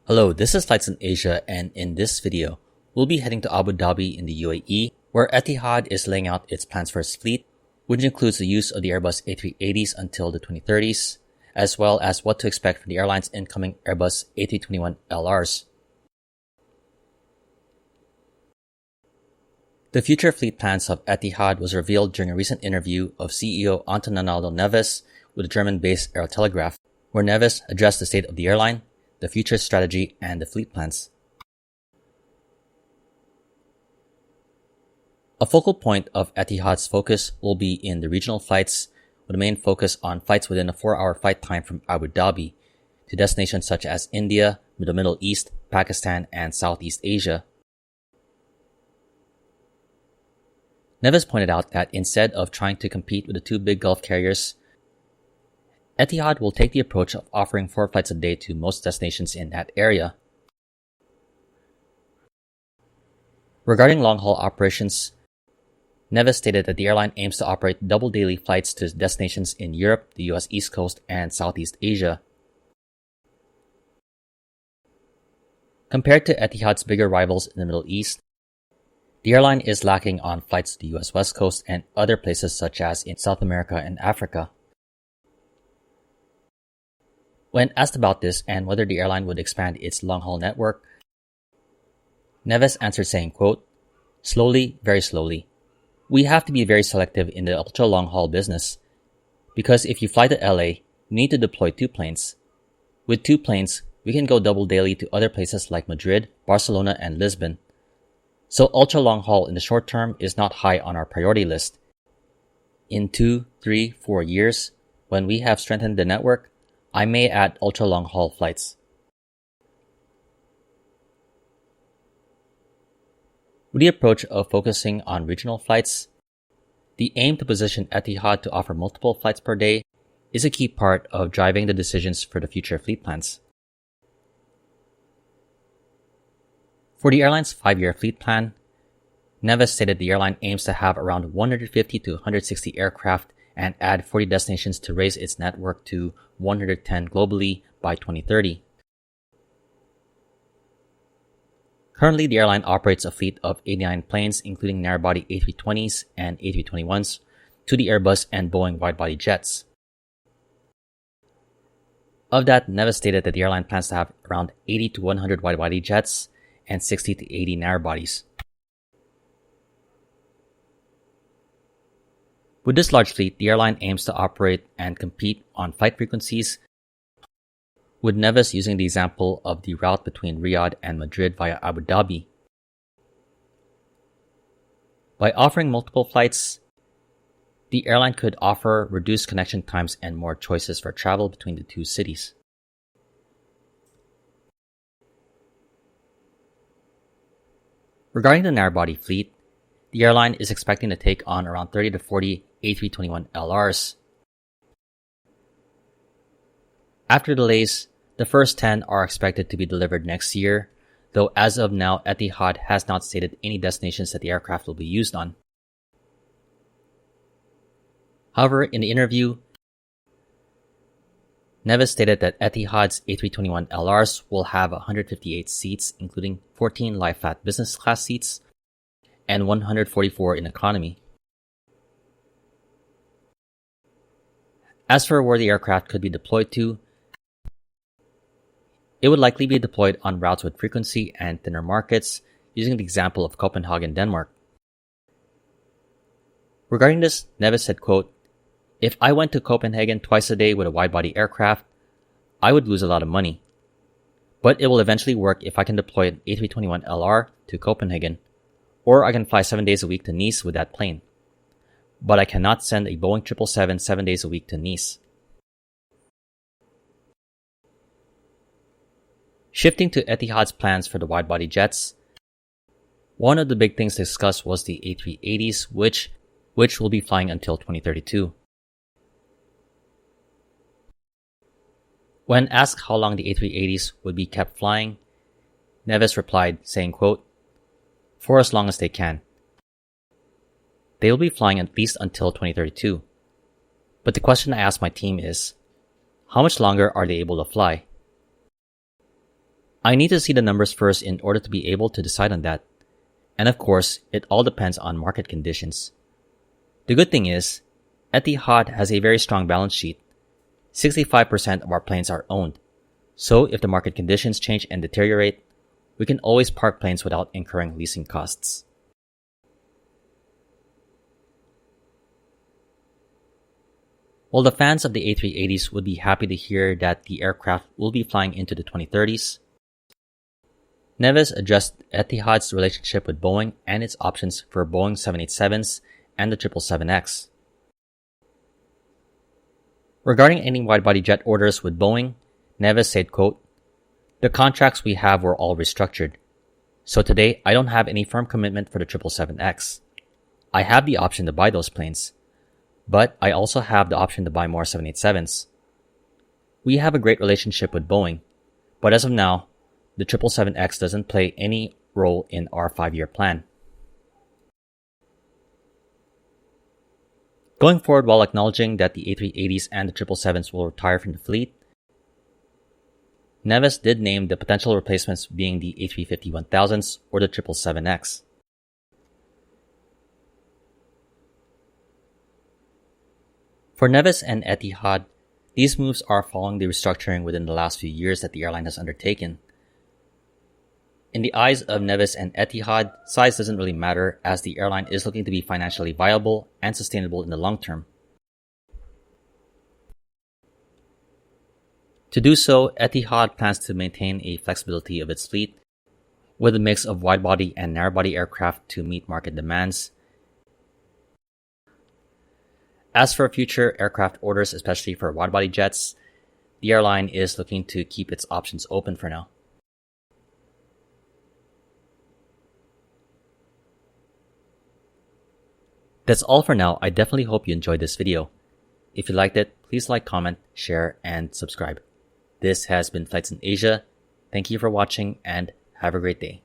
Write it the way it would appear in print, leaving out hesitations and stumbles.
Hello, this is Flights in Asia, and in this video, we'll be heading to Abu Dhabi in the UAE, where Etihad is laying out its plans for its fleet, which includes the use of the Airbus A380s until the 2030s, as well as what to expect from the airline's incoming Airbus A321LRs. The future fleet plans of Etihad was revealed during a recent interview of CEO Antonoaldo Neves with the German-based Aerotelegraph, where Neves addressed the state of the airline, the future strategy, and the fleet plans. A focal point of Etihad's focus will be in the regional flights, with a main focus on flights within a 4-hour flight time from Abu Dhabi to destinations such as India, the Middle East, Pakistan, and Southeast Asia. Neves pointed out that instead of trying to compete with the two big Gulf carriers, Etihad will take the approach of offering 4 flights a day to most destinations in that area. Regarding long-haul operations, Neves stated that the airline aims to operate double daily flights to destinations in Europe, the US East Coast, and Southeast Asia. Compared to Etihad's bigger rivals in the Middle East, the airline is lacking on flights to the US West Coast and other places such as in South America and Africa. When asked about this and whether the airline would expand its long-haul network, Neves answered saying, quote, "Slowly, very slowly. We have to be very selective in the ultra-long-haul business, because if you fly to LA, you need to deploy 2 planes. With 2 planes, we can go double daily to other places like Madrid, Barcelona, and Lisbon. So ultra-long-haul in the short term is not high on our priority list. In 2, 3, 4 years, when we have strengthened the network, I may add ultra-long-haul flights." With the approach of focusing on regional flights, the aim to position Etihad to offer multiple flights per day is a key part of driving the decisions for the future fleet plans. For the airline's 5-year fleet plan, Neves stated the airline aims to have around 150 to 160 aircraft and add 40 destinations to raise its network to 110 globally by 2030. Currently, the airline operates a fleet of 89 planes, including narrow-body A320s and A321s, to the Airbus and Boeing widebody jets. Of that, Neves stated that the airline plans to have around 80 to 100 widebody jets and 60 to 80 narrow-bodies. With this large fleet, the airline aims to operate and compete on flight frequencies, with Neves using the example of the route between Riyadh and Madrid via Abu Dhabi. By offering multiple flights, the airline could offer reduced connection times and more choices for travel between the two cities. Regarding the narrow-body fleet, the airline is expecting to take on around 30 to 40 A321LRs. After delays, the first 10 are expected to be delivered next year, though as of now, Etihad has not stated any destinations that the aircraft will be used on. However, in the interview, Neves stated that Etihad's A321LRs will have 158 seats, including 14 lie-flat business class seats and 144 in economy. As for where the aircraft could be deployed to, it would likely be deployed on routes with frequency and thinner markets, using the example of Copenhagen, Denmark. Regarding this, Neves said, quote, "If I went to Copenhagen twice a day with a wide-body aircraft, I would lose a lot of money. But it will eventually work if I can deploy an A321LR to Copenhagen, or I can fly 7 days a week to Nice with that plane. But I cannot send a Boeing 777 7 days a week to Nice." Shifting to Etihad's plans for the widebody jets, one of the big things discussed was the A380s, which will be flying until 2032. When asked how long the A380s would be kept flying, Neves replied, saying, quote, "For as long as they can. They will be flying at least until 2032. But the question I asked my team is, how much longer are they able to fly?" I need to see the numbers first in order to be able to decide on that. And of course, it all depends on market conditions. The good thing is, Etihad has a very strong balance sheet. 65% of our planes are owned. So if the market conditions change and deteriorate, we can always park planes without incurring leasing costs. While the fans of the A380s would be happy to hear that the aircraft will be flying into the 2030s, Neves addressed Etihad's relationship with Boeing and its options for Boeing 787s and the 777X. Regarding any widebody jet orders with Boeing, Neves said, quote, "The contracts we have were all restructured. So today, I don't have any firm commitment for the 777X. I have the option to buy those planes, but I also have the option to buy more 787s. We have a great relationship with Boeing, but as of now, the 777X doesn't play any role in our 5-year plan." Going forward, while acknowledging that the A380s and the 777s will retire from the fleet, Neves did name the potential replacements being the A350-1000s or the 777X. For Neves and Etihad, these moves are following the restructuring within the last few years that the airline has undertaken. In the eyes of Neves and Etihad, size doesn't really matter as the airline is looking to be financially viable and sustainable in the long term. To do so, Etihad plans to maintain a flexibility of its fleet with a mix of widebody and narrowbody aircraft to meet market demands. As for future aircraft orders, especially for widebody jets, the airline is looking to keep its options open for now. That's all for now. I definitely hope you enjoyed this video. If you liked it, please like, comment, share, and subscribe. This has been Flights in Asia. Thank you for watching and have a great day.